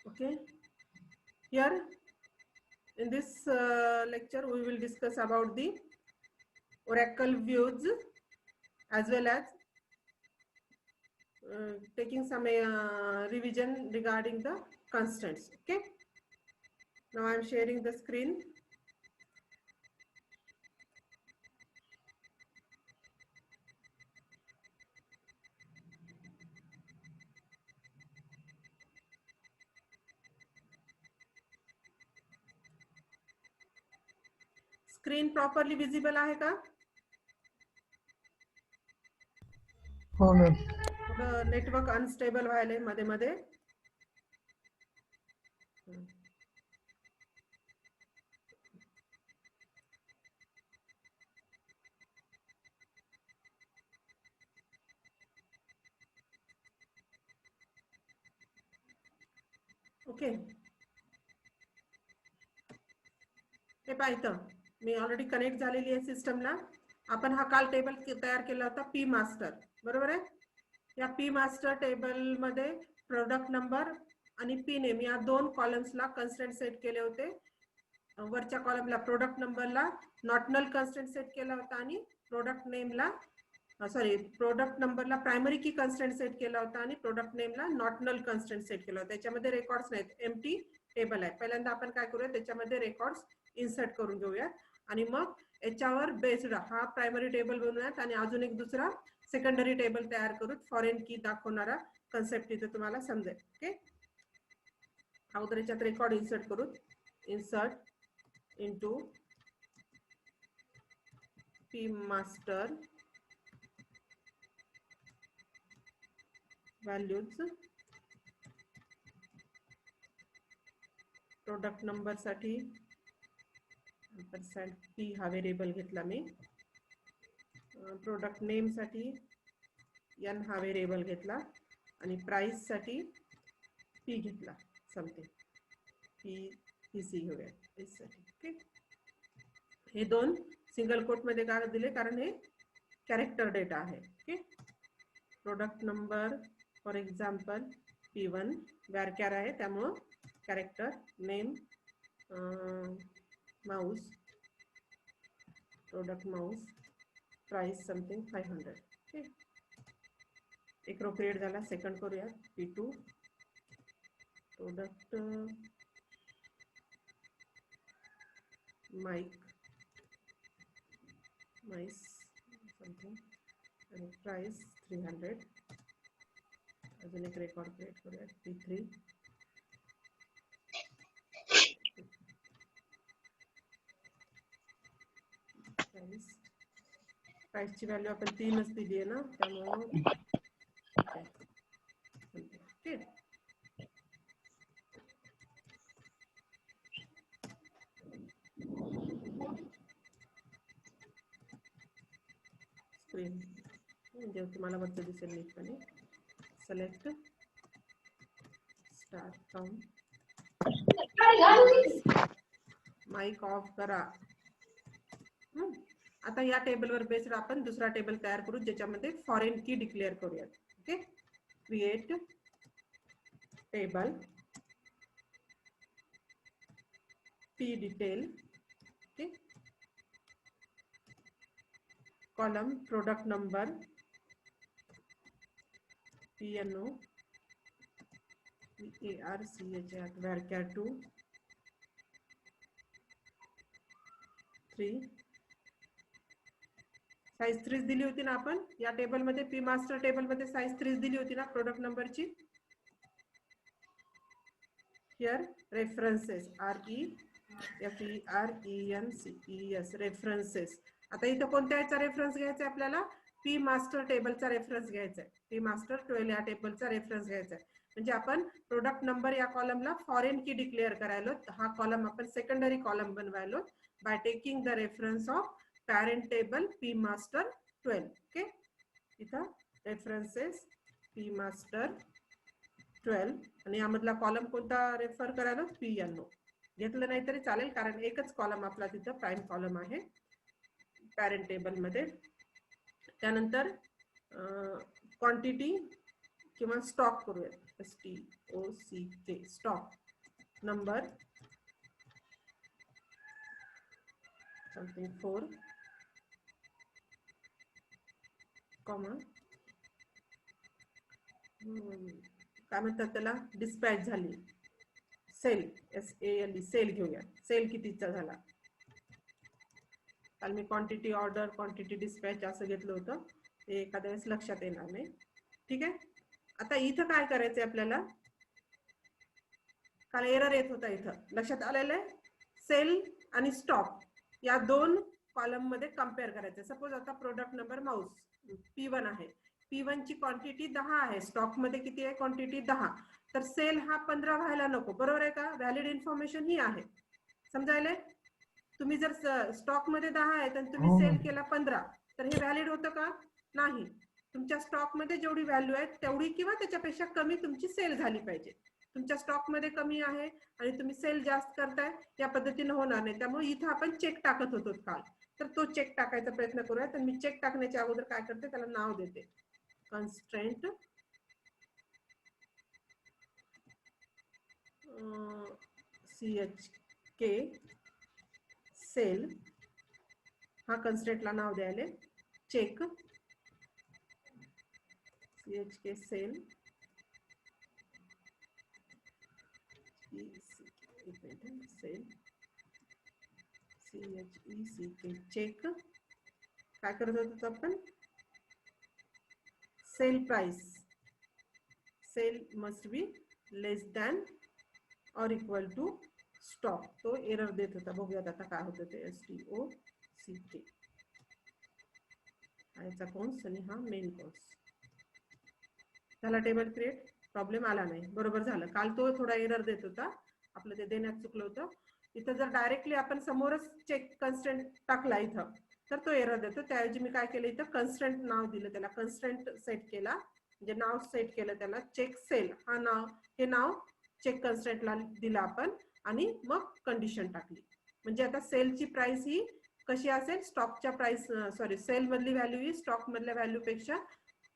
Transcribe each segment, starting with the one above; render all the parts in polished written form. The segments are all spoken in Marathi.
Okay, here in this lecture we will discuss about the Oracle views as well as taking some revision regarding the constants. Okay, now I am sharing the screen. Screen properly visible आहे का? हो मॅम. थोडं नेटवर्क अनस्टेबल व्हायलंय मध्ये मध्ये. ओके, हे पहा इथं मी ऑलरेडी कनेक्ट झालेली आहे सिस्टमला. आपण हा काल टेबल तयार केला होता पी मास्टर, बरोबर आहे. या पी मास्टर टेबल मध्ये प्रोडक्ट नंबर आणि पी नेम या दोन कॉलम्सला कन्स्ट्रेंट सेट केले होते. वरच्या कॉलमला प्रोडक्ट नंबरला नॉट नल कन्स्ट्रेंट सेट केला होता आणि प्रोडक्ट नेमला प्रोडक्ट नंबरला प्रायमरी की कन्स्ट्रेंट सेट केला होता आणि प्रोडक्ट नेमला नॉट नल कन्स्ट्रेंट सेट केला होता. त्याच्यामध्ये रेकॉर्ड्स नाहीत, एम्प्टी टेबल आहे. पहिल्यांदा आपण काय करूया, त्याच्यामध्ये रेकॉर्ड्स इन्सर्ट करून घेऊयात आणि मग याच्यावर बेस्ड हा प्रायमरी टेबल बनवूयात आणि अजून एक दुसरा सेकंडरी टेबल तयार करूत. फॉरेन की दाखवणारा कन्सेप्ट इथे तुम्हाला समजेल. ओके, अगोदर याच्यात रेकॉर्ड इन्सर्ट करूत. Insert into P master values product number साठी %p हा व्हेरिएबल घेतला मी. प्रोडक्ट नेम साठी n हा व्हेरिएबल घेतला आणि प्राइस साठी p घेतला. समथिंग pc घेऊया साठी. ओके, हे दोन सिंगल कोट मध्ये का दिले, कारण हे कॅरेक्टर डेटा आहे. Okay, product number for example p1 व्यारकॅर आहे त्यामुळं character name mouse product mouse price something 500. Okay, एक रो क्रिएट झाला. सेकंड करूया p2 प्रोडक्ट माइस समथिंग आणि प्राइस 300. अजून एक रेकॉर्ड क्रिएट करूया p3 प्राइसची व्हॅल्यू आपण 3च दिली आहे ना, त्यामुळे ठीक आहे. ओके, स्क्रीन म्हणजे तुम्हाला वरती दिसेल नीटपणे. Select start count, mic off करा. आता या टेबलवर बेस्ड आपण दुसरा टेबल तयार करू ज्याच्यामध्ये फॉरेन की डिक्लेअर करूयात. Okay, create table P detail. Okay, column product number PNO VARCH व्यारकॅर 2 3 size 3 दिली होती ना आपण या टेबल मध्ये. पी मास्टर टेबल मध्ये साइज 3 दिली होती ना प्रोडक्ट नंबरची. Here references REFERENCES references. आता इथं कोणत्या याचा रेफरन्स घ्यायचा आहे आपल्याला, पी मास्टर टेबलचा रेफरन्स घ्यायचा आहे. पी मास्टर 12 या टेबलचा रेफरन्स घ्यायचा आहे. म्हणजे आपण प्रोडक्ट नंबर या कॉलमला फॉरेन की डिक्लेअर करायलो. हा कॉलम आपण सेकंडरी कॉलम बनवायलो by taking the reference of parent table P master 12. Okay, इथं रेफरन्सेस पी मास्टर 12 आणि यामधला कॉलम कोणता रेफर करायला, PNO घेतलं नाही तरी चालेल, कारण एकच कॉलम आपला तिथं प्राइम कॉलम आहे पॅरेंट टेबल मध्ये. त्यानंतर क्वांटिटी किंवा स्टॉक करूया. STOCK stock number something 4 comma काय म्हणतात त्याला डिस्पॅच झाली सेल SALE सेल घेऊया सेल कितीचा झाला काल मी क्वांटिटी ऑर्डर क्वांटिटी डिस्पॅच असं घेतलं होतं ते एखाद्या वेळेस लक्षात येणार नाही ठीक आहे आता इथं काय करायचंय आपल्याला काल एरर येत होता इथं लक्षात आलेलं आहे सेल आणि स्टॉक या दोन कॉलम मध्ये कंपेअर करायचं सपोज आता प्रोडक्ट नंबर माऊस P1 आहे P1 ची क्वांटिटी 10 आहे स्टॉक मध्ये किती आहे क्वांटिटी 10 तर सेल हा 15 व्हायला नको बरोबर आहे का व्हॅलिड इन्फॉर्मेशन ही आहे समजायले तुम्ही जर स्टॉक मध्ये 10 आहे तर तुम्ही सेल केला 15 तर हे व्हॅलिड होतं का नाही तुमच्या स्टॉक मध्ये जेवढी व्हॅल्यू आहे तेवढी किंवा त्याच्यापेक्षा कमी तुमची सेल झाली पाहिजे तुमच्या स्टॉक मध्ये कमी आहे आणि तुम्ही सेल जास्त करताय या पद्धतीने होणार नाही त्यामुळे इथं आपण चेक टाकत होतो काल तर तो चेक टाकायचा प्रयत्न करूया तर मी चेक टाकण्याच्या अगोदर काय करते त्याला नाव देते कन्स्ट्रेंट CHK सेल हा कन्स्ट्रेंटला नाव द्यायला check CHK sell sell CHECK check काय करत होतो आपण sell price sell must be less than or equal to stock तो एरर देत होता बघूयात आता काय होतं ते STOCK याचा कॉन्स आणि हा मेन कॉन्स झाला टेबल क्रिएट प्रॉब्लेम आला नाही बरोबर झालं काल तो थोडा एरर देत होता आपलं ते देण्यात चुकलं होतं इथं जर डायरेक्टली आपण समोरच चेक कन्स्ट्रेंट टाकला इथं तर तो एरर देतो त्याऐवजी मी काय केलं इथं कन्स्ट्रेंट नाव दिलं त्याला कन्स्ट्रेंट सेट केला म्हणजे नाव सेट केलं त्याला चेक सेल हा नाव हे नाव चेक कन्स्ट्रेंटला दिला आपण आणि मग कंडिशन टाकली म्हणजे आता सेलची प्राइस ही कशी असेल स्टॉकच्या प्राइस सॉरी सेल मधली व्हॅल्यू ही स्टॉक मधल्या व्हॅल्यू पेक्षा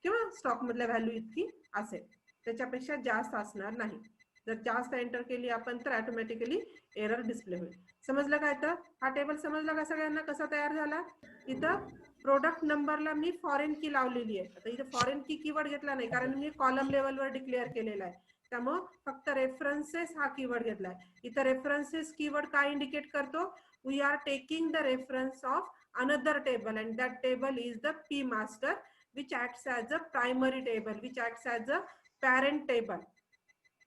किंवा स्टॉक मधल्या व्हॅल्यू इतकी असेल त्याच्यापेक्षा जास्त असणार नाही जर जास्त एंटर केली आपण तर ऑटोमॅटिकली एरर डिस्प्ले होईल समजलं काय तर हा टेबल समजला का सगळ्यांना कसा तयार झाला इथं प्रोडक्ट नंबरला मी फॉरेन की लावलेली आहे आता इथे फॉरेन की कीवर्ड घेतला नाही कारण मी कॉलम लेवलवर डिक्लेअर केलेला आहे त्यामुळे फक्त रेफरन्सेस हा कीवर्ड घेतलाय इथं रेफरन्सेस कीवर्ड काय इंडिकेट करतो we are taking the reference of another table and that table is the P master which acts as a primary table which acts as a parent table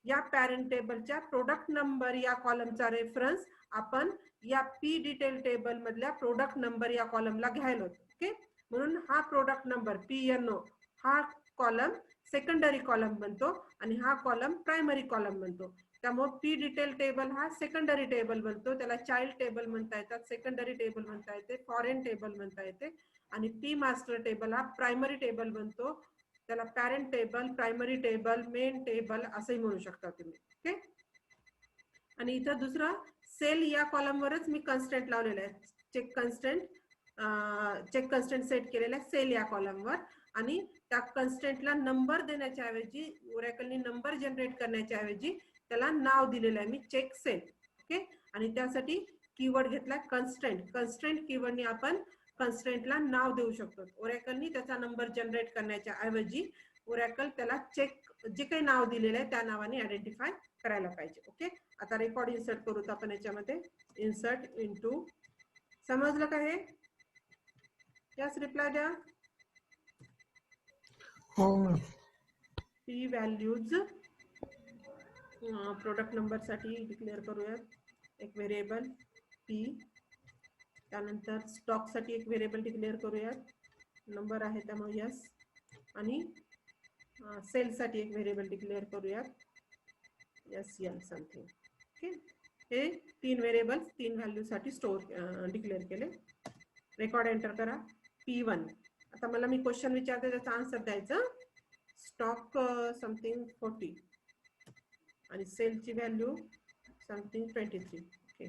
या पॅरेंट टेबलच्या प्रोडक्ट नंबर या कॉलमचा रेफरन्स आपण या P डिटेल टेबल मधल्या प्रोडक्ट नंबर या कॉलमला घ्यायला ओके म्हणून हा प्रोडक्ट नंबर PNO हा कॉलम सेकंडरी कॉलम बनतो आणि हा कॉलम प्रायमरी कॉलम बनतो त्यामुळे P डिटेल टेबल हा सेकंडरी टेबल बनतो त्याला चाइल्ड टेबल म्हणता येतात सेकंडरी टेबल म्हणता येते फॉरेन टेबल म्हणता येते आणि P मास्टर टेबल हा प्रायमरी टेबल बनतो त्याला parent table primary table main table असंही म्हणू शकता तुम्ही ओके आणि इथं दुसरा सेल या कॉलम वरच मी कन्स्ट्रेंट लावलेला आहे चेक कन्स्ट्रेंट सेट केलेला आहे सेल या कॉलम वर आणि त्या कन्स्ट्रेंटला नंबर देण्याच्या ऐवजी ओरॅकलनी नंबर जनरेट करण्याच्या ऐवजी त्याला नाव दिलेलं आहे मी चेक सेल ओके आणि त्यासाठी कीवर्ड घेतला कन्स्ट्रेंट कीवर्डनी आपण कन्स्ट्रेंटला नाव देऊ शकतो ओरॅकलनी त्याचा नंबर जनरेट करण्याच्या ऐवजी ओरॅकल त्याला चेक जे काही नाव दिलेलं आहे त्या नावाने आयडेंटिफाय करायला पाहिजे ओके आता रेकॉर्ड इन्सर्ट करूत आपण याच्यामध्ये इन्सर्ट इनटू समजलं का हे यस रिप्लाय द्या हो ma'am P values product number साठी डिक्लेअर करूयात एक व्हेरिएबल P त्यानंतर स्टॉक साठी एक व्हेरिएबल डिक्लेअर करूयात नंबर आहे त्यामुळे यस आणि सेल साठी एक व्हेरिएबल डिक्लेअर करूयात SL समथिंग ओके हे 3 व्हेरिएबल्स 3 व्हॅल्यू साठी स्टोअर डिक्लेअर केले रेकॉर्ड एंटर करा P1 आता मला मी क्वेश्चन विचारते त्याचा आन्सर द्यायचा स्टॉक समथिंग 40 आणि सेलची व्हॅल्यू समथिंग 23 ओके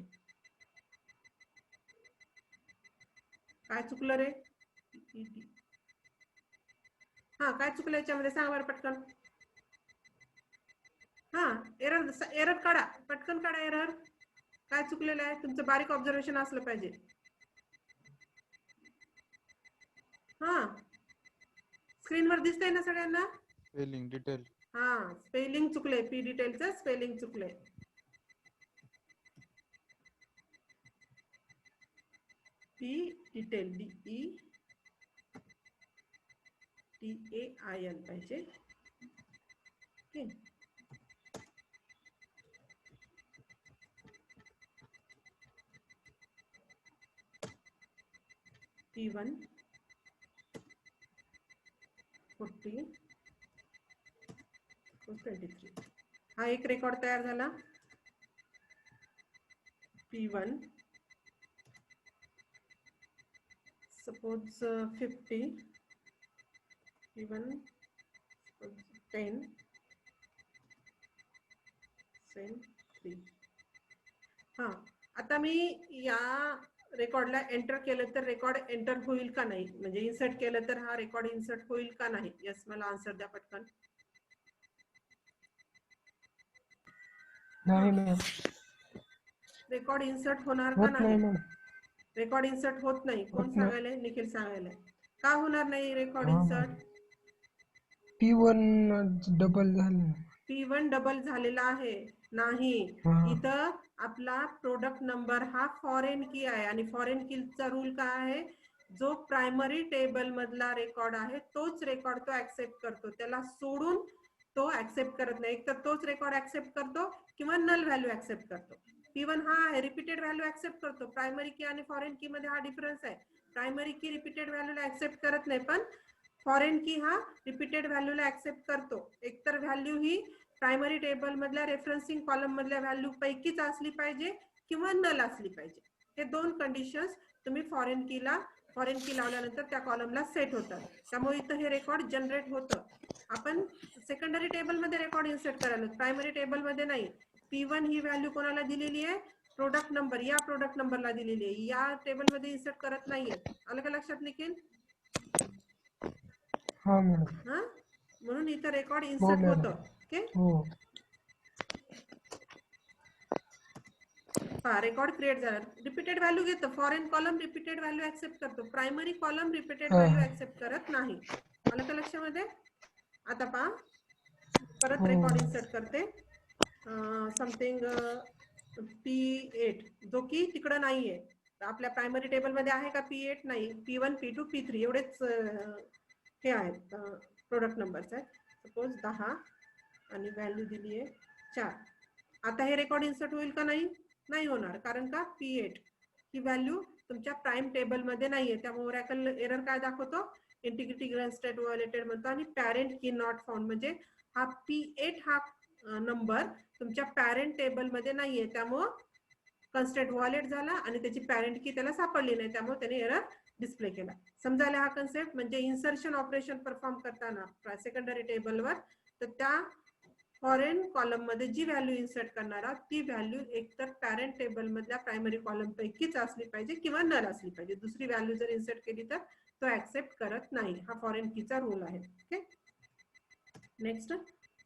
काय चुकलं रे हा काय चुकलं याच्यामध्ये सांग बरं पटकन हा एरर एरर काढा, पटकन काढा एरर. काय चुकलेलं आहे तुमचं बारीक ऑब्झर्वेशन असलं पाहिजे. हा स्क्रीनवर दिसतंय ना सगळ्यांना? Spelling detail. हा स्पेलिंग चुकले, पी डिटेलचं स्पेलिंग चुकले. पी डिटेल DETAIL पाहिजे. Okay P1 40 23. हा एक रेकॉर्ड तयार झाला. P1 suppose 50, P1 10 3. हा आता मी या रेकॉर्डला एंटर केलं तर रेकॉर्ड एंटर होईल का नाही, म्हणजे इन्सर्ट केलं तर हा रेकॉर्ड इन्सर्ट होईल का नाही? यस मला आन्सर द्या पटकन. नाही मॅम, रेकॉर्ड इन्सर्ट होणार का होत नाही नाही? मॅम. रेकॉर्ड इन्सर्ट होत नाही. कोण होत नाही. सांगायलंय? निखिल सांगायलंय. का होणार नाही रेकॉर्ड हा इन्सर्ट? P1 डबल झालं. P1 डबल झालेला आहे नाही. हा. इथं आपला प्रोडक्ट नंबर हा फॉरेन की आहे आणि फॉरेन कीचा रूल काय आहे? जो प्रायमरी टेबल मधला रेकॉर्ड आहे तोच रेकॉर्ड तो ऍक्सेप्ट करतो, त्याला सोडून तो ऍक्सेप्ट करत नाही. एक तर तोच रेकॉर्ड ऍक्सेप्ट करतो किंवा नल व्हॅल्यू ऍक्सेप्ट करतो. P1 हा आहे रिपीटेड व्हॅल्यू ऍक्सेप्ट करतो. प्रायमरी की आणि फॉरेन की मध्ये हा डिफरन्स आहे. प्रायमरी की रिपीटेड व्हॅल्यूला ऍक्सेप्ट करत नाही, पण फॉरेन की हा रिपीटेड व्हॅल्यूला ऍक्सेप्ट करतो. एकतर व्हॅल्यू ही प्रायमरी टेबल मधल्या रेफरन्सिंग कॉलम मधल्या व्हॅल्यू पैकीच असली पाहिजे किंवा नल असली पाहिजे. हे दोन कंडिशन्स तुम्ही फॉरेन की लावल्यानंतर त्या कॉलमला सेट होतात. त्यामुळे इथं हे रेकॉर्ड जनरेट होतं. आपण सेकंडरी टेबल मध्ये रेकॉर्ड इन्सर्ट करायला, प्रायमरी टेबल मध्ये नाही. P1 ही व्हॅल्यू कोणाला दिलेली आहे? प्रोडक्ट नंबर, या प्रोडक्ट नंबरला दिलेली आहे. या टेबल मध्ये इन्सर्ट करत नाहीये. आलं का लक्षात निखिल? हा मॅडम. हा म्हणून इथं रेकॉर्ड हो इन्सर्ट मॅडम. होतं. ओके हो. रेकॉर्ड क्रिएट झाला. रिपीटेड व्हॅल्यू घेतो. Foreign column repeated value accept करतो, प्रायमरी कॉलम रिपीटेड हा. व्हॅल्यू ऍक्सेप्ट करत नाही. आलं का लक्षामध्ये? आता पहा परत हो. रेकॉर्ड इन्सर्ट करते. समथिंग P8 जो की तिकडं नाहीये. आपल्या प्रायमरी टेबल मध्ये आहे का P8? नाही. P1 P2 P3 एवढेच हे आहेत प्रोडक्ट नंबर्स आहेत. सपोज 10 आणि व्हॅल्यू दिली आहे 4. आता हे रेकॉर्ड इन्सर्ट होईल का नाही? नाही होणार, कारण का P8 ही व्हॅल्यू तुमच्या प्राइम टेबल मध्ये नाहीये. त्यामुळे ओरॅकल एरर काय दाखवतो? इंटिग्रिटी कन्स्ट्रेंट व्हायोलेटेड म्हणतो आणि पॅरेंट की नॉट फाउंड, म्हणजे हा P8 हा नंबर तुमच्या पॅरेंट टेबल मध्ये नाहीये. त्यामुळे कन्स्ट्रेंट व्हायोलेट झाला आणि त्याची पॅरेंट की त्याला सापडली नाही, त्यामुळे त्याने एरर डिस्प्ले केला. समजायला हा कन्सेप्ट? म्हणजे इन्सर्शन ऑपरेशन परफॉर्म करताना सेकंडरी टेबलवर तर त्या फॉरेन कॉलम मध्ये जी व्हॅल्यू इन्सर्ट करणार आहात ती व्हॅल्यू एकतर पॅरेंट टेबल मधल्या प्रायमरी कॉलम पैकीच असली पाहिजे किंवा नल असली पाहिजे. दुसरी व्हॅल्यू जर इन्सर्ट केली तर तो ऍक्सेप्ट करत नाही. हा फॉरेन कीचा रूल आहे. ओके नेक्स्ट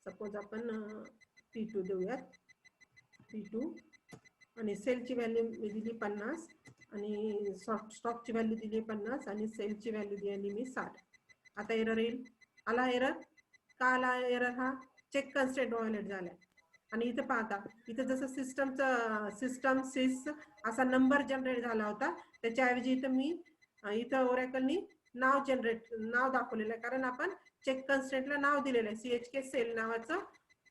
सपोज आपण P2 देऊयात. P2 आणि सेलची व्हॅल्यू दिली 50 आणि स्टॉकची व्हॅल्यू दिली 50 आणि सेलची व्हॅल्यू दिली मी 60. आता एरर येईल. आला एरर? का आला एरर? हा चेक कन्स्ट्रेंट व्हायोलेट झालाय. आणि इथं पाहता, इथं जसं सिस्टम सिस असा नंबर जनरेट झाला होता, त्याच्याऐवजी इथं मी इथं ओरॅकलनी नाव दाखवलेलं आहे, कारण आपण चेक कन्स्ट्रेंटला नाव दिलेलं आहे. CHK सेल नावाचं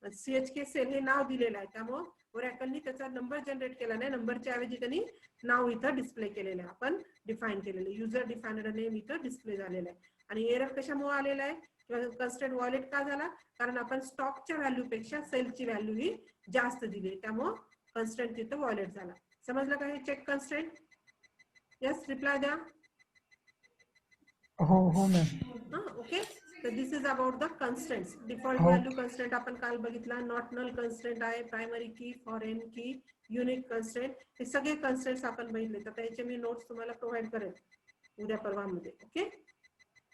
CHK सेल हे नाव दिलेलं आहे. त्यामुळे ओरॅकलनी त्याचा नंबर जनरेट केला नाही, नंबरच्या ऐवजी त्यांनी नाव इथं डिस्प्ले केलेलं आहे. आपण डिफाईन केलेलं युजर डिफाइन्ड नेम इथं डिस्प्ले झालेलं आहे. आणि एरर कशामुळे आलेला आहे किंवा कन्स्ट्रेंट व्हायोलेट का झाला? कारण आपण स्टॉकच्या व्हॅल्यू पेक्षा सेलची व्हॅल्यू ही जास्त दिली, त्यामुळे कन्स्ट्रेंट तिथं व्हायोलेट झाला. समजलं का हे चेक कन्स्ट्रेंट? यस रिप्लाय द्या. हो हो मॅम. ओके तर this is about the constraints. Default हो. व्हॅल्यू कन्स्ट्रेंट आपण काल बघितला. नॉट नल कन्स्ट्रेंट आहे, primary key, foreign key, unique constraint, हे सगळे कन्स्ट्रेंट्स आपण बघितले. तर याचे मी नोट्स तुम्हाला प्रोव्हाइड करेल उद्या परवामध्ये. ओके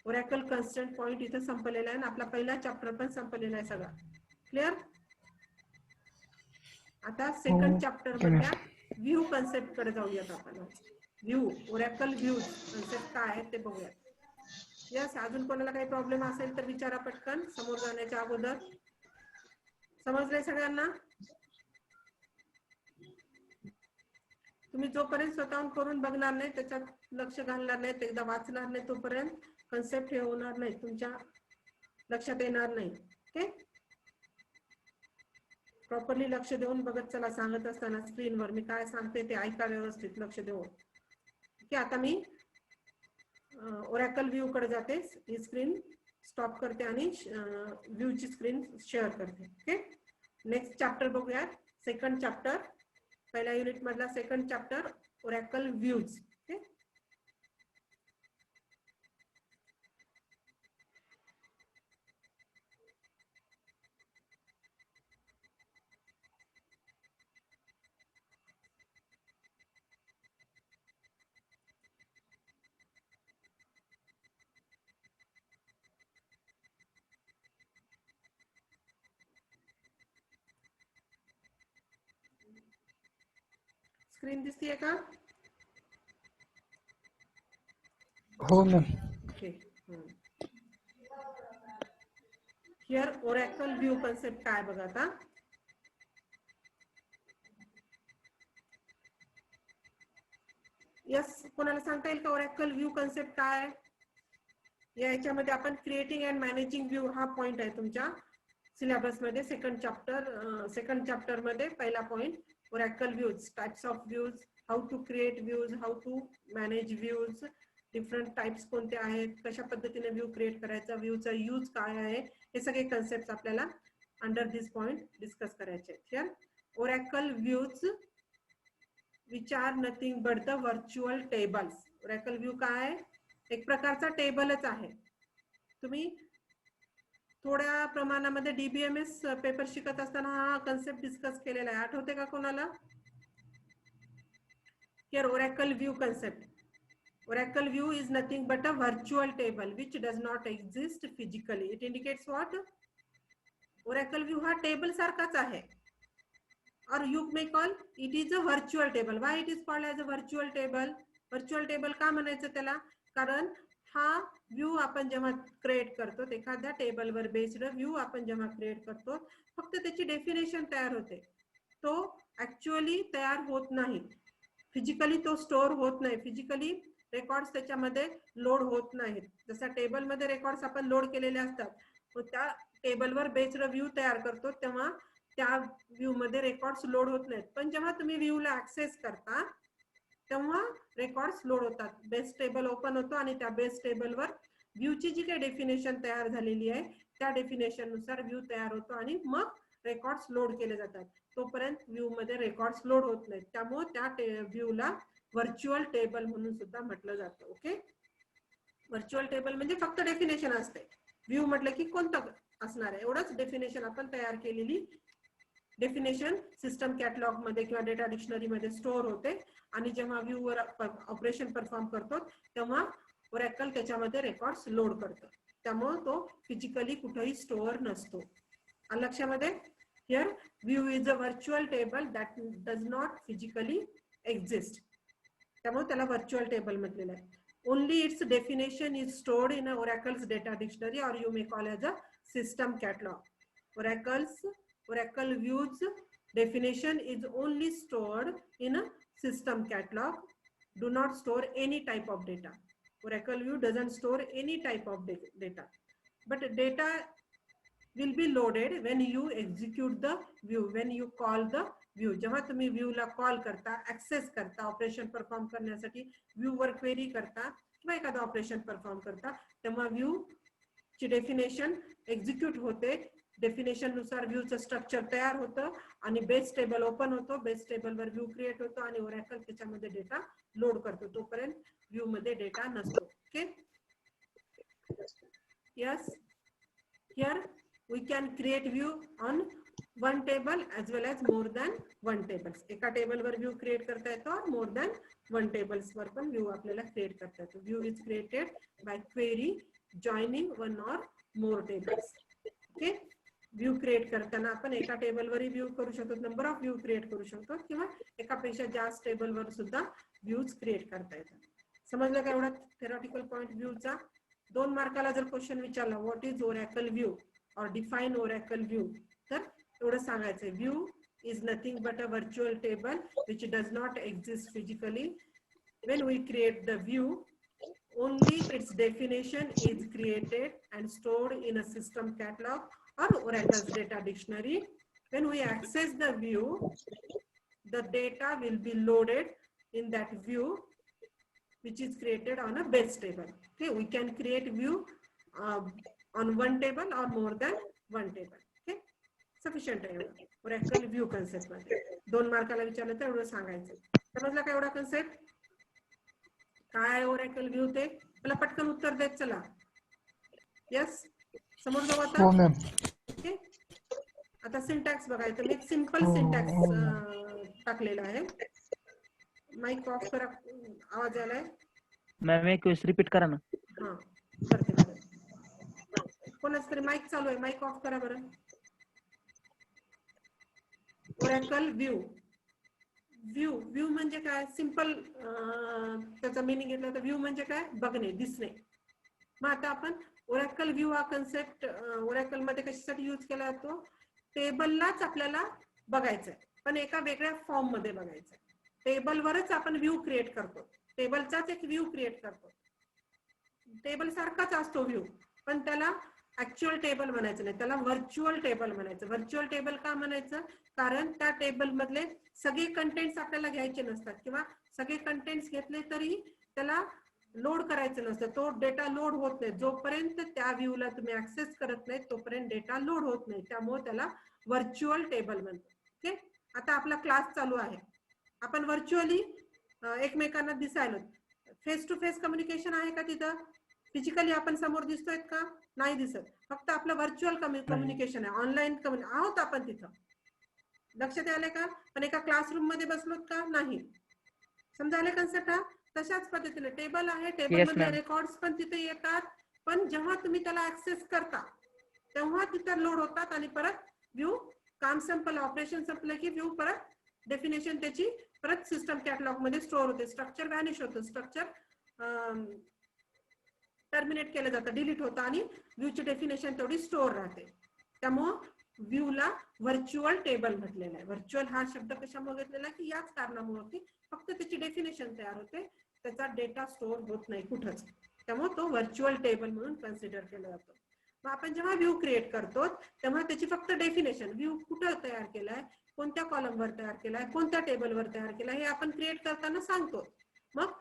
ओरॅकल कन्स्ट्रेंट पॉइंट इथे संपलेला आहे आणि आपला पहिला चॅप्टर पण संपलेला आहे सगळा. क्लिअर? आता सेकंड हो, चॅप्टर ओके मधल्या मॅम. व्ह्यू कन्सेप्ट कडे जाऊयात आपण. व्ह्यू, ओरॅकल व्ह्यूज कन्सेप्ट काय आहे ते बघूयात. यस, अजून कोणाला काही प्रॉब्लेम असेल तर विचारा पटकन समोर जाण्याच्या अगोदर. समजलंय सगळ्यांना? तुम्ही जोपर्यंत स्वतःहून करून बघणार नाही, त्याच्यात लक्ष घालणार नाही, एकदा वाचणार नाही, तोपर्यंत कन्सेप्ट हे होणार नाही, तुमच्या लक्षात येणार नाही. ओके, प्रॉपरली लक्ष देऊन बघत चला. सांगत असताना स्क्रीनवर मी काय सांगते ते ऐका व्यवस्थित लक्ष देऊन. ओके, आता मी ओरॅकल व्ह्यू कडे जाते. ही स्क्रीन स्टॉप करते आणि व्ह्यू ची स्क्रीन शेअर करते. ओके, नेक्स्ट चॅप्टर बघूयात. सेकंड चॅप्टर, पहिल्या युनिट मधला second chapter, oracle views. Okay, screen दिसतीये का? हो ma'am. Okay, here oracle view concept काय बघा आता. यस, कोणाला सांगता येईल का ओरॅकल व्ह्यू कन्सेप्ट काय? याच्यामध्ये आपण क्रिएटिंग अँड मॅनेजिंग व्ह्यू हा पॉइंट आहे तुमच्या सिलेबस मध्ये. सेकंड चॅप्टर मध्ये पहिला point Oracle views, types of views, how to create views, how to manage views, different types कोणते आहेत, कशा पद्धतीने व्ह्यू क्रिएट करायचा, व्ह्यूचा यूज काय आहे, हे सगळे कन्सेप्ट आपल्याला अंडर दिस पॉइंट डिस्कस करायचे आहेत. Here oracle views which are nothing but the virtual tables. Oracle view काय? एक प्रकारचा टेबलच आहे. तुम्ही थोड्या प्रमाणामध्ये डीबीएमएस पेपर शिकत असताना हा कन्सेप्ट डिस्कस केलेला आहे, आठवते का कोणाला? Here oracle view concept. Oracle view is nothing but a virtual table which does not exist physically. It indicates what? Oracle view हा टेबल सारखाच आहे. Or you may call it is a virtual table. Why it is called as a virtual table? Virtual table का म्हणायचं त्याला? कारण हा व्ह्यू आपण जेव्हा क्रिएट करतो, एखाद्या टेबलवर बेस्ड व्ह्यू आपण जेव्हा क्रिएट करतो, फक्त त्याची डेफिनेशन तयार होते, तो ऍक्च्युअली तयार होत नाही. फिजिकली तो स्टोअर होत नाही. फिजिकली रेकॉर्ड्स त्याच्यामध्ये लोड होत नाहीत. जसा टेबलमध्ये रेकॉर्ड्स आपण लोड केलेले असतात, त्या टेबलवर बेस्ड व्ह्यू तयार करतो तेव्हा त्या व्ह्यू मध्ये रेकॉर्ड्स लोड होत नाहीत. पण जेव्हा तुम्ही व्ह्यूला ऍक्सेस करता तेव्हा रेकॉर्ड्स लोड होतात. बेस टेबल ओपन होतो आणि त्या बेस टेबलवर व्ह्यूची जी काही डेफिनेशन तयार झालेली आहे त्या डेफिनेशन नुसार व्ह्यू तयार होतो आणि मग रेकॉर्ड्स लोड केले जातात. तोपर्यंत व्ह्यू मध्ये रेकॉर्ड्स लोड होत नाहीत. त्यामुळे त्या व्ह्यूला व्हर्च्युअल टेबल म्हणून सुद्धा म्हटलं जातं. ओके, व्हर्च्युअल टेबल म्हणजे फक्त डेफिनेशन असते. व्ह्यू म्हटलं की कोणतं असणार आहे एवढंच डेफिनेशन आपण तयार केलेली डेफिनेशन सिस्टम कॅटलॉग मध्ये किंवा डेटा डिक्शनरी मध्ये स्टोअर होते आणि जेव्हा व्ह्यू वर ऑपरेशन परफॉर्म करतो तेव्हा ओरॅकल त्याच्यामध्ये रेकॉर्ड्स लोड करतो. त्यामुळे तो फिजिकली कुठेही स्टोअर नसतो. लक्षामध्ये? Here view is a virtual table that does not physically exist. त्यामुळे त्याला व्हर्च्युअल टेबल म्हटलेलं आहे. Only it's definition is stored in Oracle's data dictionary or you may call as a system catalog. Oracle views definition is only stored in a system catalog. Do not store any type of data. Oracle view doesn't store any type of data, but data will be loaded when you execute the view, when you call the view. जेव्हा तुम्ही व्ह्यू ला कॉल करता, ऍक्सेस करता, ऑपरेशन परफॉर्म करण्यासाठी व्ह्यू वर क्वेरी करता किंवा एखादा ऑपरेशन परफॉर्म करता, तेव्हा व्ह्यू ची डेफिनेशन एक्झिक्यूट होते. डेफिनेशन नुसार व्ह्यूचं स्ट्रक्चर तयार होतं आणि बेस टेबल ओपन होतो. बेस टेबलवर व्ह्यू क्रिएट होतो आणि ओरॅकल त्याच्यामध्ये डेटा लोड करतो. तोपर्यंत व्ह्यू मध्ये डेटा नसतो. Okay, yes. Here we can create view on one table as well as more than one tables. एका टेबल वर व्ह्यू क्रिएट करता येतो, more than one tables वर पण व्ह्यू आपल्याला क्रिएट करता येतो. View is created by query joining one or more tables. Okay, view create करताना आपण एका टेबलवरही व्ह्यू करू शकतो, नंबर ऑफ व्ह्यू क्रिएट करू शकतो किंवा एकापेक्षा जास्त टेबलवर सुद्धा व्ह्यूज क्रिएट करता येतात. समजलं का एवढा थेरॉटिकल पॉइंट व्ह्यूचा? 2 मार्काला जर क्वेश्चन विचारला व्हॉट इज ओरॅकल व्ह्यू और डिफाइन ओरॅकल व्ह्यू, तर एवढं सांगायचं view is nothing but a virtual table which does not exist physically. When we create the view, only its definition is created and stored in a system catalog or Oracle's data dictionary. When we access the view, the data will be loaded in that view which is created on a base table. Okay, we can create view on one table or more than one table. Okay, sufficient आहे Oracle view concept मध्ये. 2 मार्काला विचारलं तर एवढं सांगायचं. समजलं का एवढा कन्सेप्ट? काय Oracle view ते मला पटकन उत्तर देत चला. यस, समोर जाऊ आता. हो मॅम. ओके, आता सिंटॅक्स बघायचं. मी एक सिंपल हो, सिंटॅक्स टाकलेला आहे. माईक ऑफ करा, आवाज आलाय. मॅम एक वेळेस रिपीट करा ना. हा करते. कोणाच तरी माईक चालू आहे, माईक ऑफ करा बरं. Oracle view. व्ह्यू म्हणजे काय? सिंपल त्याचा मीनिंग घेतला तर व्ह्यू म्हणजे काय? बघणे, दिसणे. मग आता आपण ओरॅकल व्ह्यू हा कन्सेप्ट ओरॅकल मध्ये कशासाठी यूज केला जातो? टेबललाच आपल्याला बघायचंय, पण एका वेगळ्या फॉर्म मध्ये बघायचंय. टेबलवरच आपण व्ह्यू क्रिएट करतो, टेबलचाच एक व्ह्यू क्रिएट करतो. टेबल सारखाच असतो व्ह्यू, पण त्याला ऍक्च्युअल टेबल म्हणायचं नाही, त्याला व्हर्च्युअल टेबल म्हणायचं. व्हर्च्युअल टेबल का म्हणायचं? कारण त्या टेबल मधले सगळे कंटेंट्स आपल्याला घ्यायचे नसतात किंवा सगळे कंटेंट्स घेतले तरी त्याला लोड करायचं नसतं. तो डेटा लोड होत नाही. जोपर्यंत त्या व्ह्यूला तुम्ही ऍक्सेस करत नाही तोपर्यंत डेटा लोड होत नाही. त्यामुळे त्याला व्हर्च्युअल टेबल म्हणतात. ओके, आता आपला क्लास चालू आहे. आपण व्हर्च्युअली एकमेकांना दिसायलो. फेस टू फेस कम्युनिकेशन आहे का तिथं? फिजिकली आपण समोर दिसतोय का? नाही दिसत. फक्त आपलं व्हर्च्युअल कम्युनिकेशन आहे, ऑनलाईन आहोत आपण तिथं. लक्षात आले का? पण एका क्लासरूम मध्ये बसलोत का? नाही. समजायला कन्सेप्ट हा? तशाच पद्धतीने टेबल आहे, टेबल मध्ये रेकॉर्ड्स पण तिथे येतात, पण जेव्हा तुम्ही त्याला ऍक्सेस करता तेव्हा तिथं लोड होतात आणि परत व्ह्यू काम संपलं, ऑपरेशन संपलं की व्ह्यू परत डेफिनेशन त्याची परत सिस्टम कॅटलॉग मध्ये स्टोअर होते. स्ट्रक्चर व्हॅनिश होतं, स्ट्रक्चर टर्मिनेट केलं जातं, डिलीट होतं आणि व्ह्यूची डेफिनेशन तेवढी स्टोअर राहते. त्यामुळं व्ह्यूला व्हर्च्युअल टेबल म्हटलेलं आहे. व्हर्च्युअल हा शब्द कशामुळे घेतलेला की याच कारणामुळे की फक्त त्याची डेफिनेशन तयार होते, त्याचा डेटा स्टोअर होत नाही कुठंच. त्यामुळे तो व्हर्च्युअल टेबल म्हणून कन्सिडर केला जातो. मग आपण जेव्हा व्ह्यू क्रिएट करतो तेव्हा त्याची फक्त डेफिनेशन, व्ह्यू कुठं तयार केलाय, कोणत्या कॉलमवर तयार केलाय, कोणत्या टेबलवर तयार केलाय हे आपण क्रिएट करताना सांगतो. मग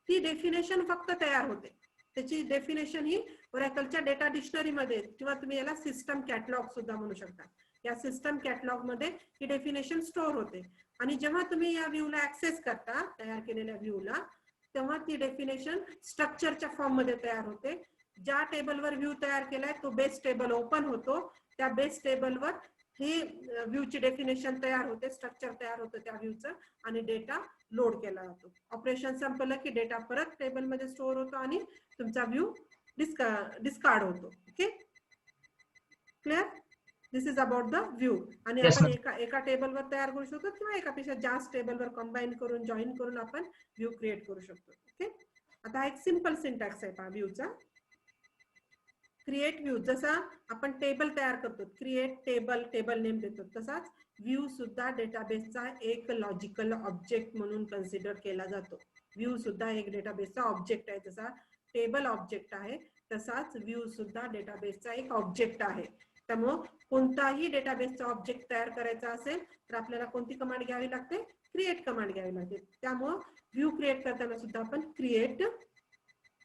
ती डेफिनेशन फक्त तयार होते. त्याची डेफिनेशन ही ओरॅकलच्या डेटा डिक्शनरी मध्ये किंवा तुम्ही याला सिस्टम कॅटलॉग सुद्धा म्हणू शकता. या सिस्टम कॅटलॉग मध्ये ही डेफिनेशन स्टोअर होते आणि जेव्हा तुम्ही या व्ह्यूला ऍक्सेस करता, तयार केलेल्या व्ह्यूला, तेव्हा ती डेफिनेशन स्ट्रक्चरच्या फॉर्म मध्ये तयार होते. ज्या टेबलवर व्ह्यू तयार केलाय तो बेस टेबल ओपन होतो. त्या बेस टेबलवर ही व्ह्यूची डेफिनेशन तयार होते, स्ट्रक्चर तयार होतं त्या व्ह्यूचं आणि डेटा लोड केला जातो. ऑपरेशन संपलं की डेटा परत टेबल मध्ये स्टोअर होतो आणि तुमचा व्ह्यू डिस्कार्ड होतो. Okay, clear? This is about the view. आणि आपण एका टेबलवर तयार करू शकतो किंवा एकापेक्षा जास्त टेबलवर कंबाईन करून जॉईन करून आपण व्ह्यू क्रिएट करू शकतो. ओके, आता एक सिंपल सिंटॅक्स आहे पहा व्ह्यूचा. क्रिएट व्ह्यू, जसा आपण टेबल तयार करतो, क्रिएट टेबल, टेबल नेम देतो, तसाच व्ह्यू सुद्धा डेटाबेसचा एक लॉजिकल ऑब्जेक्ट म्हणून कन्सिडर केला जातो. व्ह्यू सुद्धा एक डेटाबेसचा ऑब्जेक्ट आहे. जसा टेबल ऑब्जेक्ट आहे तसाच व्ह्यू सुद्धा डेटाबेसचा एक ऑब्जेक्ट आहे. त्यामुळे कोणताही डेटाबेसचा ऑब्जेक्ट तयार करायचा असेल तर आपल्याला कोणती कमांड घ्यावी लागते? क्रिएट कमांड घ्यावी लागते. त्यामुळे व्ह्यू क्रिएट करताना सुद्धा आपण क्रिएट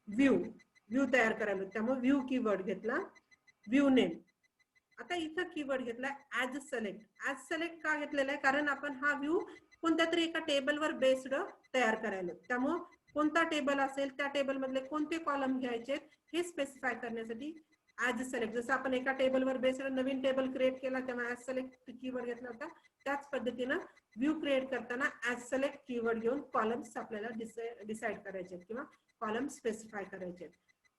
व्ह्यू तयार करायला, त्यामुळे व्ह्यू कीवर्ड घेतला. व्ह्यू नेम, आता इथं कीवर्ड घेतला ऍज सिलेक्ट. ऍज सिलेक्ट का घेतलेला आहे? कारण आपण हा व्ह्यू कोणत्या तरी एका टेबलवर बेस्ड तयार करायला, त्यामुळे कोणता टेबल असेल त्या टेबल मधले कोणते कॉलम घ्यायचे हे स्पेसिफाय करण्यासाठी ऍज सिलेक्ट. जसं आपण एका टेबलवर बेस्ड नवीन टेबल क्रिएट केला तेव्हा ऍज सिलेक्ट कीवर्ड घेतला होता, त्याच पद्धतीनं व्ह्यू क्रिएट करताना ऍज सिलेक्ट कीवर्ड घेऊन कॉलम्स आपल्याला डिसाइड करायचे किंवा कॉलम स्पेसिफाय करायचे.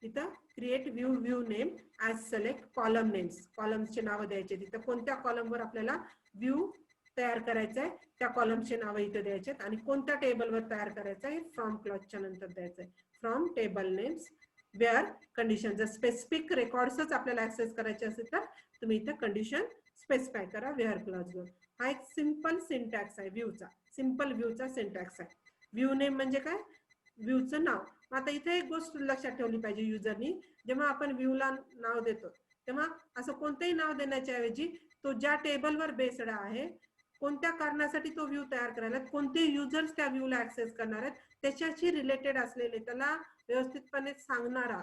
इथं create view name as select column names, कॉलम्सचे नावं द्यायचे. तिथं कोणत्या कॉलमवर आपल्याला व्ह्यू तयार करायचं आहे त्या कॉलमचे नावं इथं द्यायचे आणि कोणत्या टेबलवर तयार करायचं आहे फ्रॉम क्लॉजच्या नंतर द्यायचं आहे. From table names where condition, जर स्पेसिफिक रेकॉर्ड्सच आपल्याला ऍक्सेस करायचे असेल तर तुम्ही इथं कंडिशन स्पेसिफाय करा वेअर क्लॉजवर. हा एक सिंपल सिंटॅक्स आहे व्ह्यूचा, सिंपल व्ह्यूचा सिंटॅक्स आहे. व्ह्यू नेम म्हणजे काय, व्ह्यूचं नाव. आता इथे एक गोष्ट लक्षात ठेवली पाहिजे युजरनी, जेव्हा आपण व्ह्यूला नाव देतो तेव्हा असं कोणतेही नाव देण्याच्या ऐवजी तो ज्या टेबलवर बेस्ड आहे, कोणत्या कारणासाठी तो व्ह्यू तयार करायला, कोणते युजर्स त्या व्ह्यूला ऍक्सेस करणार आहेत त्याच्याशी रिलेटेड असलेले, त्याला व्यवस्थितपणे सांगणारा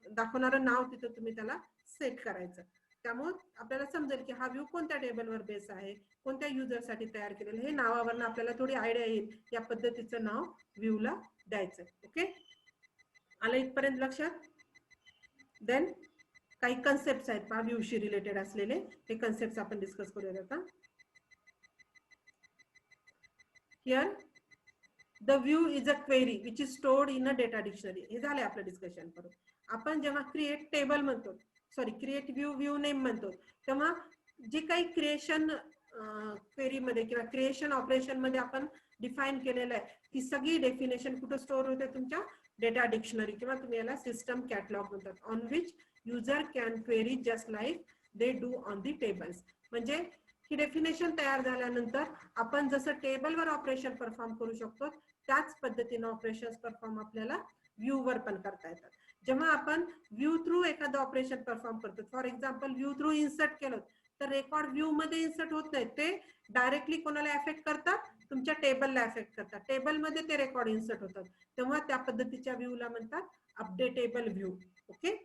दाखवणारं नाव तिथं तुम्ही त्याला सेट करायचं. त्यामुळे आपल्याला समजेल की हा व्ह्यू कोणत्या टेबलवर बेस आहे, कोणत्या युजरसाठी तयार केलेलं, हे नावावरनं आपल्याला थोडी आयडिया येईल. या पद्धतीचं नाव व्ह्यूला द्यायचं. ओके, आलं इथपर्यंत लक्षात? देन काही कन्सेप्ट आहेत पहा व्ह्यूशी रिलेटेड असलेले, हे कन्सेप्ट आपण डिस्कस करूया आता. Here the view is a query which is stored in a data dictionary. हे झाले आपलं डिस्कशन करून. आपण जेव्हा क्रिएट टेबल म्हणतो, सॉरी क्रिएट व्ह्यू नेम म्हणतो, तेव्हा जी काही क्रिएशन क्वेरी मध्ये किंवा क्रिएशन ऑपरेशन मध्ये आपण डिफाईन केलेलं आहे ती सगळी डेफिनेशन कुठे स्टोअर होते, तुमच्या डेटा डिक्शनरी किंवा तुम्ही याला सिस्टम कॅटलॉग म्हणतात. On which user can query just like they do on the tables. म्हणजे ही डेफिनेशन तयार झाल्यानंतर आपण जसं टेबलवर ऑपरेशन परफॉर्म करू शकतो त्याच पद्धतीने ऑपरेशन परफॉर्म आपल्याला व्ह्यू वर पण करता येतात. जेव्हा आपण व्ह्यू थ्रू एखादं ऑपरेशन परफॉर्म करतो, for example view through insert केलं तर रेकॉर्ड व्ह्यू मध्ये इन्सर्ट होत नाही, ते डायरेक्टली कोणाला अफेक्ट करतात, तुमच्या टेबलला अफेक्ट करतात. टेबलमध्ये ते रेकॉर्ड इन्सर्ट होतात, तेव्हा त्या पद्धतीच्या व्ह्यूला म्हणतात updatable view. Okay,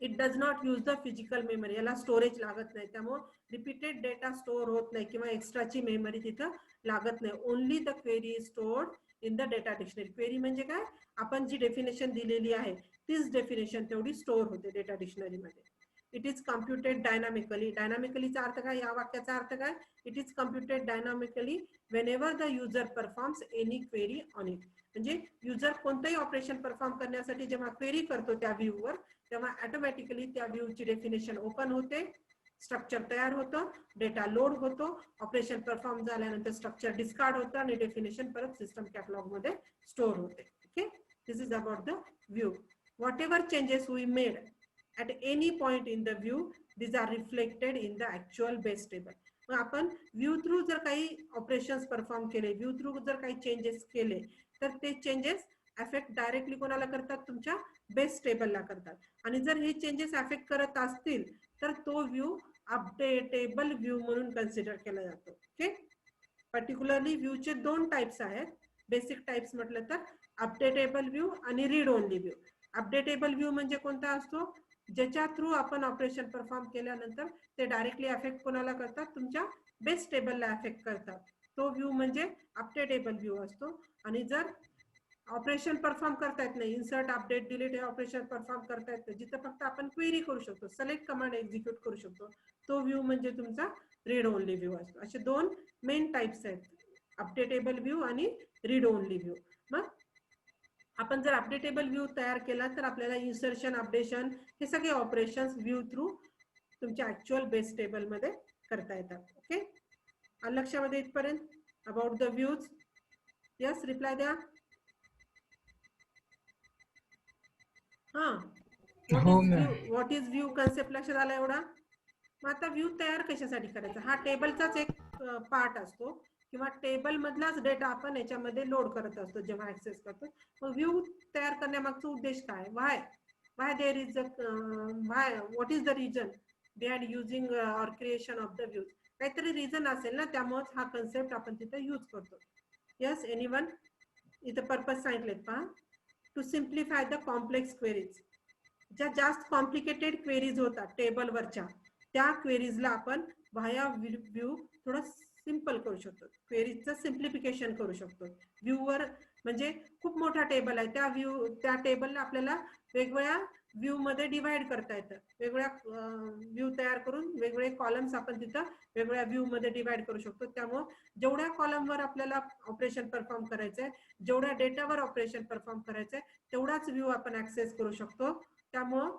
it does not use the physical memory, याला स्टोरेज लागत नाही, त्यामुळे रिपीटेड डेटा स्टोअर होत नाही किंवा एक्स्ट्राची मेमरी तिथं लागत नाही. Only the query is stored in the data dictionary. Query म्हणजे काय, आपण जी डेफिनेशन दिलेली आहे तीच डेफिनेशन तेवढी स्टोअर होते डेटा डिक्शनरी मध्ये. It is computed dynamically. डायनामिकलीचा अर्थ काय, या वाक्याचा अर्थ काय, it is computed dynamically whenever the user performs any query on it. म्हणजे युजर कोणतेही ऑपरेशन परफॉर्म करण्यासाठी जेव्हा क्वेरी करतो त्या व्ह्यूवर, तेव्हा ऑटोमॅटिकली त्या व्ह्यूची डेफिनेशन ओपन होते, स्ट्रक्चर तयार होतं, डेटा लोड होतो, ऑपरेशन परफॉर्म झाल्यानंतर स्ट्रक्चर डिस्कार्ड होतं आणि डेफिनेशन परत सिस्टम कॅटलॉग मध्ये स्टोअर होते. Okay, this is about the view. Whatever changes we made at any point in the view, these are reflected in the actual base table. मग आपण व्ह्यू थ्रू जर काही ऑपरेशन्स परफॉर्म केले, व्ह्यू थ्रू जर काही चेंजेस केले तर ते चेंजेस अफेक्ट डायरेक्टली कोणाला करतात, तुमच्या बेस टेबलला करतात. आणि जर हे चेंजेस अफेक्ट करत असतील तर तो व्ह्यू अपडेटेबल व्ह्यू म्हणून कन्सिडर केला जातो. ओके, पर्टिक्युलरली व्ह्यूचे दोन टाइप्स आहेत. बेसिक टाइप्स म्हटलं तर अपडेटेबल व्ह्यू आणि read only view. Updatable view म्हणजे कोणता असतो, ज्याच्या थ्रू आपण ऑपरेशन परफॉर्म केल्यानंतर ते डायरेक्टली अफेक्ट कोणाला करतात, तुमच्या बेस टेबलला अफेक्ट करतात. तो व्ह्यू म्हणजे अपडेटेबल व्ह्यू असतो. आणि जर ऑपरेशन परफॉर्म करता येत नाही, इन्सर्ट अपडेट डिलीट हे ऑपरेशन परफॉर्म करता येत नाही, जिथं फक्त आपण क्वेरी करू शकतो, सिलेक्ट कमांड एक्झिक्यूट करू शकतो, तो व्ह्यू म्हणजे तुमचा रीड ओनली व्ह्यू असतो. असे दोन मेन टाइप्स आहेत, अपडेटेबल व्ह्यू आणि रीड ओनली व्ह्यू. मग आपण जर अपडेटेबल व्ह्यू तयार केला तर आपल्याला इन्सर्शन, अपडेशन हे सगळे ऑपरेशन्स व्ह्यू थ्रू तुमच्या ऍक्च्युअल बेस टेबल मध्ये करता येतात. ओके, लक्षामध्ये इथपर्यंत about the views. Yes, reply द्या. हा, व्हॉट इज व्ह्यू कन्सेप्ट लक्षात आला एवढा. मग आता व्ह्यू तयार कशासाठी करायचा, हा टेबलचाच एक पार्ट असतो किंवा टेबल मधलाच डेटा आपण याच्यामध्ये लोड करत असतो जेव्हा ऍक्सेस करतो. मग व्ह्यू तयार करण्यामागचा उद्देश काय, why there is a what is the reason behind using or creation of the views. काहीतरी रिझन असेल ना, त्यामुळेच हा कन्सेप्ट आपण तिथे यूज करतो. Yes, anyone. इथे पर्पज सांगितलेत पहा, to simplify the complex queries. ज्या जास्त कॉम्प्लिकेटेड क्वेरीज होतात टेबलवरच्या, त्या क्वेरीजला आपण व्हाया व्ह्यू थोडं सिंपल करू शकतो, क्वेरीजचं सिम्प्लिफिकेशन करू शकतो. व्ह्यूवर म्हणजे खूप मोठा टेबल आहे, त्या टेबलला आपल्याला वेगवेगळ्या व्ह्यू मध्ये डिवाइड करता येतं. वेगवेगळ्या व्ह्यू तयार करून वेगवेगळे कॉलम्स आपण तिथं वेगवेगळ्या व्ह्यू मध्ये डिवाइड करू शकतो. त्यामुळे जेवढ्या कॉलमवर आपल्याला ऑपरेशन परफॉर्म करायचंय, जेवढ्या डेटावर ऑपरेशन परफॉर्म करायचंय, तेवढाच व्ह्यू आपण ऍक्सेस करू शकतो. त्यामुळं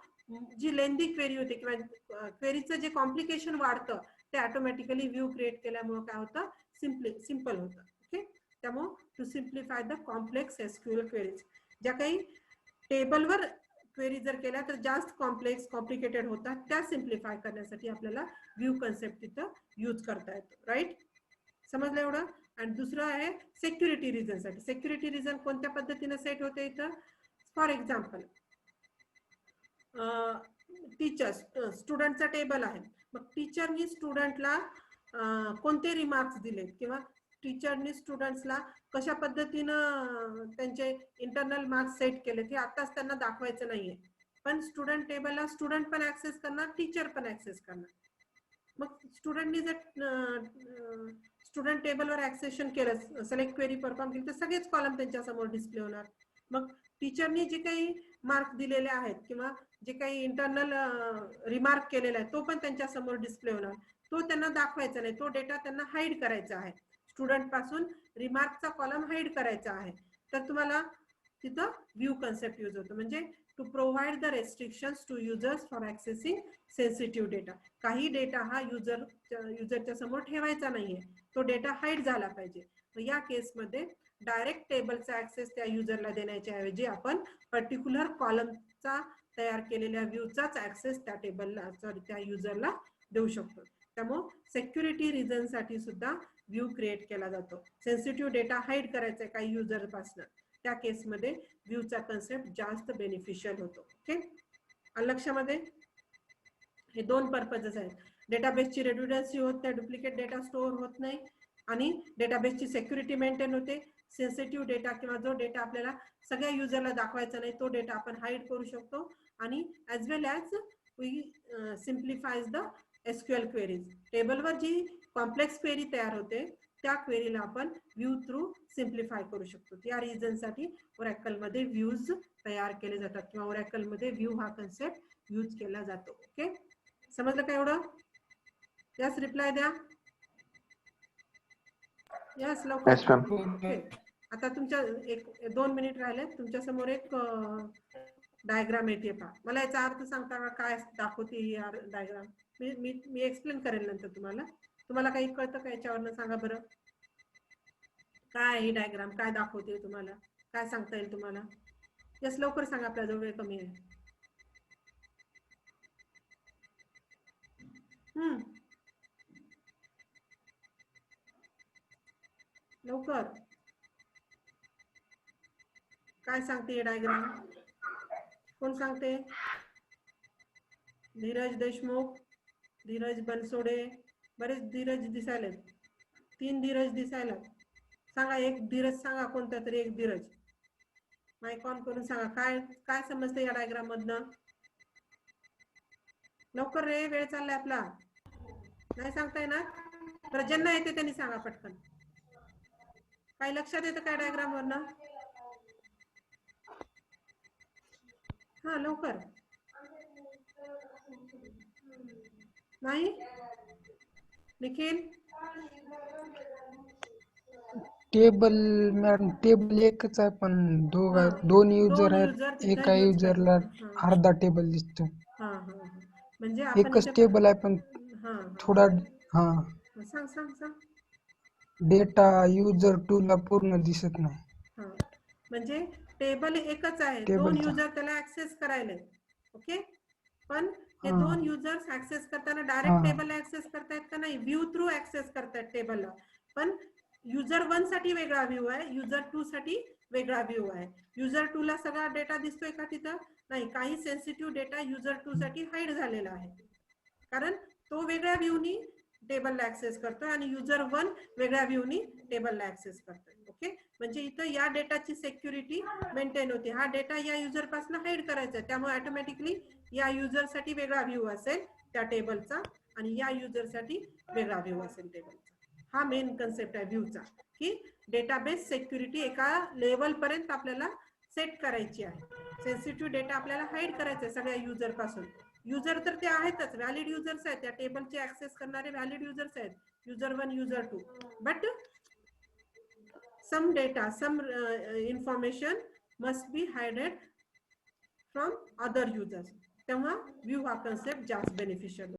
जी लेंदी क्वेरी होते किंवा क्वेरीचं जे कॉम्प्लिकेशन वाढतं ते ऑटोमॅटिकली व्ह्यू क्रिएट केल्यामुळे काय होतं, सिंपल होतं. ओके, त्यामुळे to simplify the complex SQL queries, ज्या काही टेबलवर क्वेरी जर केल्या तर जास्त कॉम्प्लिकेटेड होतात, त्या सिम्प्लिफाय करण्यासाठी आपल्याला व्ह्यू कन्सेप्ट तिथं यूज करता येतो. राईट, समजलं एवढं. आणि दुसरं आहे सेक्युरिटी रिझन साठी. सेक्युरिटी रिझन कोणत्या पद्धतीने सेट होते इथं, फॉर एक्झाम्पल टीचर स्टुडंटचा टेबल आहे, मग टीचरनी स्टुडंटला कोणते रिमार्क्स दिले किंवा टीचरनी स्टुडंट्सला कशा पद्धतीनं त्यांचे इंटरनल मार्क्स सेट केले ते आताच त्यांना दाखवायचं नाहीये. पण स्टुडंट टेबलला स्टुडंट पण ऍक्सेस करणार, टीचर पण ऍक्सेस करणार. मग स्टुडंटनी जर स्टुडंट टेबलवर ऍक्सेशन केलं, सिलेक्ट क्वेरी परफॉर्म केली, तर सगळेच कॉलम त्यांच्या समोर डिस्प्ले होणार. मग टीचरनी जे काही मार्क दिलेले आहेत किंवा जे काही इंटरनल रिमार्क केलेला आहे तो पण त्यांच्या समोर डिस्प्ले होणार. तो त्यांना दाखवायचा नाही, तो डेटा त्यांना हाईड करायचा आहे. स्टुडंट पासून रिमार्कचा कॉलम हाईड करायचा आहे. तर तुम्हाला तिथं व्ह्यू कन्सेप्ट यूज होतो. म्हणजे to provide the restrictions to users for accessing sensitive data. काही डेटा हा युजरच्या समोर ठेवायचा नाहीये, तो डेटा हाईड झाला पाहिजे. या केसमध्ये डायरेक्ट टेबलचा ऍक्सेस त्या युजरला देण्याच्या ऐवजी आपण पर्टिक्युलर कॉलमचा तयार केलेल्या व्ह्यूचाच ऍक्सेस त्या टेबलला त्या युजरला देऊ शकतो. त्यामुळे सिक्युरिटी रिझन साठी सुद्धा व्ह्यू क्रिएट केला जातो. सेन्सिटिव्ह डेटा हाईड करायचा आहे काही युजर पासून, त्या केसमध्ये व्ह्यूचा कन्सेप्ट जास्त बेनिफिशियल होतो. ओके, लक्षामध्ये हे दोन पर्पजेस आहेत. डेटाबेसची रेड्युडन्सी होत नाही, डुप्लिकेट डेटा स्टोअर होत नाही, आणि डेटाबेसची सिक्युरिटी मेंटेन होते. सेन्सिटिव्ह डेटा किंवा जो डेटा आपल्याला सगळ्या युजरला दाखवायचा नाही तो डेटा आपण हाईड करू शकतो. आणि as well as we simplifies the SQL queries. टेबलवर जी कॉम्प्लेक्स क्वेरी तयार होते त्या क्वेरीला आपण व्ह्यू थ्रू सिम्प्लिफाय करू शकतो. या रिझनसाठी ओरॅकलमध्ये व्ह्यूज तयार केले जातात किंवा ओरॅकलमध्ये व्ह्यू हा कन्सेप्ट यूज केला जातो. ओके, समजलं का एवढं? यस, रिप्लाय द्या. यस, लवकर. ओके, आता तुमच्या 1-2 मिनिट राहिले. तुमच्या समोर एक डायग्राम येते पहा. मला याचा अर्थ सांगता का काय दाखवते ही डायग्राम? मी एक्सप्लेन करेल नंतर तुम्हाला. तुम्हाला काही कळतं का याच्यावरनं? सांगा बरं, काय ही डायग्राम काय दाखवते तुम्हाला, काय सांगता येईल तुम्हाला? यस, लवकर सांगा, आपल्याजवळ वेळ कमी आहे. लवकर, काय सांगते डायग्राम? कोण सांगते? धीरज देशमुख, धीरज बनसोडे, बरेच धीरज दिसायला, 3 धीरज दिसायला. सांगा, एक धीरज सांगा, कोणता तरी एक धीरज माईक ऑन करून सांगा. काय काय समजते या डायग्राम मधनं? लवकर रे, वेळ चाललाय आपला. नाही सांगताय ना? तर ज्यांना येते त्यांनी सांगा पटकन. काय लक्षात येतं काय डायग्राम वरनं? हा, लवकर. नाही निखिल? टेबल मॅडम, टेबल एकच आहे पण दोन युजर आहेत. एका युजरला अर्धा टेबल दिसतो. म्हणजे आपण एकच टेबल आहे पण थोडा सांग सांग सांग. डेटा युजर 2 ला पूर्ण दिसत नाही. म्हणजे टेबल एकच आहे, दोन युजर त्याला ऍक्सेस करायला. ओके, पण हे दोन युजर्स ऍक्सेस करताना डायरेक्ट टेबल ऍक्सेस करतायत का? नाही, व्ह्यू थ्रू ऍक्सेस करतायत टेबलला. पण युजर 1 साठी वेगळा व्ह्यू आहे, युजर 2 साठी वेगळा व्ह्यू आहे. युजर 2 ला सगळा डेटा दिसतोय का तिथं? नाही, काही सेन्सिटिव्ह डेटा युजर 2 साठी हाईड झालेला आहे, कारण तो वेगळ्या व्ह्यूनी टेबलला ऍक्सेस करतोय आणि युजर 1 वेगळ्या व्ह्यूनी टेबलला ऍक्सेस करतोय. ओके, म्हणजे इथं या डेटाची सिक्युरिटी मेंटेन होते. हा डेटा या युजर पासून हाईड करायचा, त्यामुळे ऑटोमॅटिकली या युजर साठी वेगळा व्ह्यू असेल त्या टेबलचा आणि या युजर साठी वेगळा व्ह्यू असेल टेबलचा. हा मेन कन्सेप्ट आहे व्ह्यूचा, की डेटाबेस सिक्युरिटी एका लेवल पर्यंत आपल्याला सेट करायची आहे. सेन्सिटिव्ह डेटा आपल्याला हाईड करायचा आहे सगळ्या युजर पासून. युजर तर ते आहेतच, व्हॅलिड युजर्स आहेत, त्या टेबलचे ऍक्सेस करणारे व्हॅलिड युजर्स आहेत, user 1 user 2. But some data, some information must be hidden from other users. तेव्हा व्ह्यू हा कन्सेप्ट जास्त बेनिफिशियल